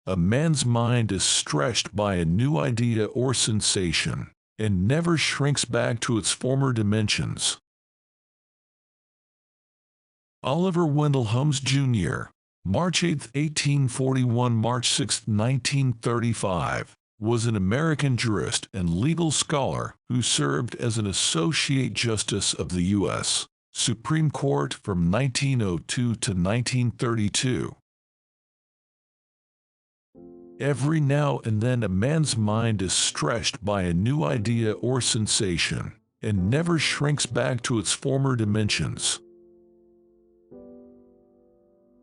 A man's mind is stretched by a new idea or sensation, and never shrinks back to its former dimensions. Oliver Wendell Holmes Jr., March 8, 1841 – March 6, 1935, was an American jurist and legal scholar who served as an Associate Justice of the U.S. Supreme Court from 1902 to 1932. Every now and then a man's mind is stretched by a new idea or sensation, and never shrinks back to its former dimensions.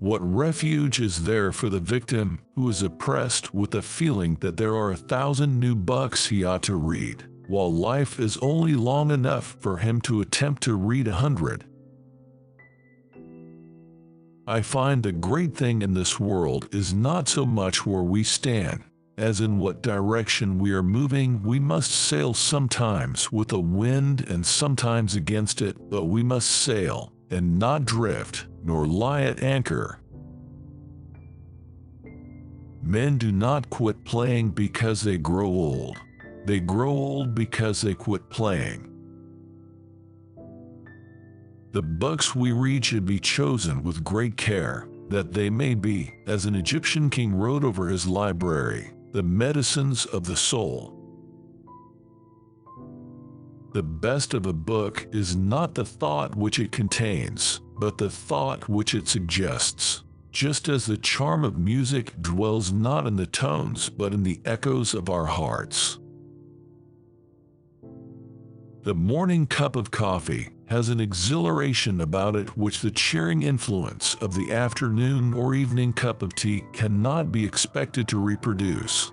What refuge is there for the victim who is oppressed with the feeling that there are 1,000 new books he ought to read, while life is only long enough for him to attempt to read 100? I find the great thing in this world is not so much where we stand, as in what direction we are moving. We must sail sometimes with the wind and sometimes against it, but we must sail and not drift, nor lie at anchor. Men do not quit playing because they grow old. They grow old because they quit playing. The books we read should be chosen with great care, that they may be, as an Egyptian king wrote over his library, the medicines of the soul. The best of a book is not the thought which it contains, but the thought which it suggests. Just as the charm of music dwells not in the tones but in the echoes of our hearts. The morning cup of coffee has an exhilaration about it which the cheering influence of the afternoon or evening cup of tea cannot be expected to reproduce.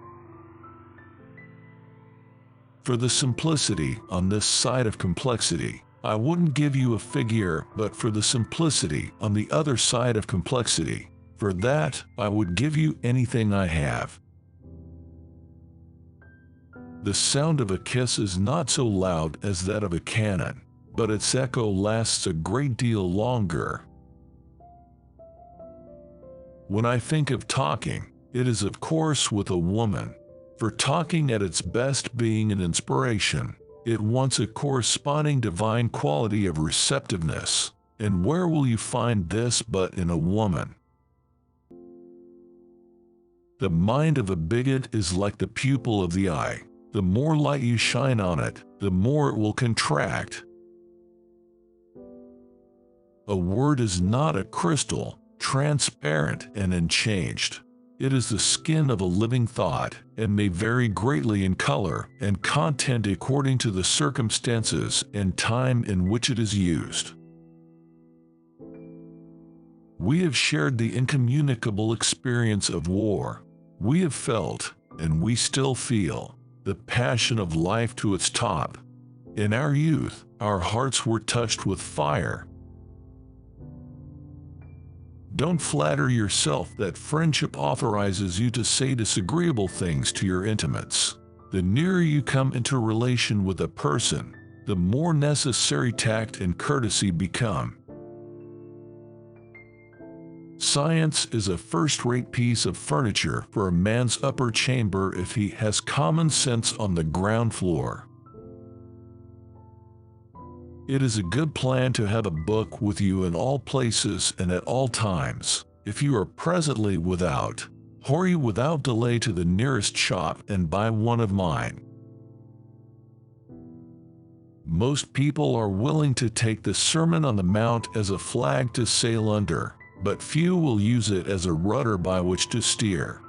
For the simplicity on this side of complexity, I wouldn't give you a figure, but for the simplicity on the other side of complexity, for that I would give you anything I have. The sound of a kiss is not so loud as that of a cannon, but its echo lasts a great deal longer. When I think of talking, it is of course with a woman. For talking at its best being an inspiration, it wants a corresponding divine quality of receptiveness, and where will you find this but in a woman? The mind of a bigot is like the pupil of the eye. The more light you shine on it, the more it will contract. A word is not a crystal, transparent and unchanged. It is the skin of a living thought, and may vary greatly in color and content according to the circumstances and time in which it is used. We have shared the incommunicable experience of war. We have felt, and we still feel, the passion of life to its top. In our youth, our hearts were touched with fire. Don't flatter yourself that friendship authorizes you to say disagreeable things to your intimates. The nearer you come into relation with a person, the more necessary tact and courtesy become. Science is a first-rate piece of furniture for a man's upper chamber if he has common sense on the ground floor. It is a good plan to have a book with you in all places and at all times. If you are presently without, hurry without delay to the nearest shop and buy one of mine. Most people are willing to take the Sermon on the Mount as a flag to sail under, but few will use it as a rudder by which to steer.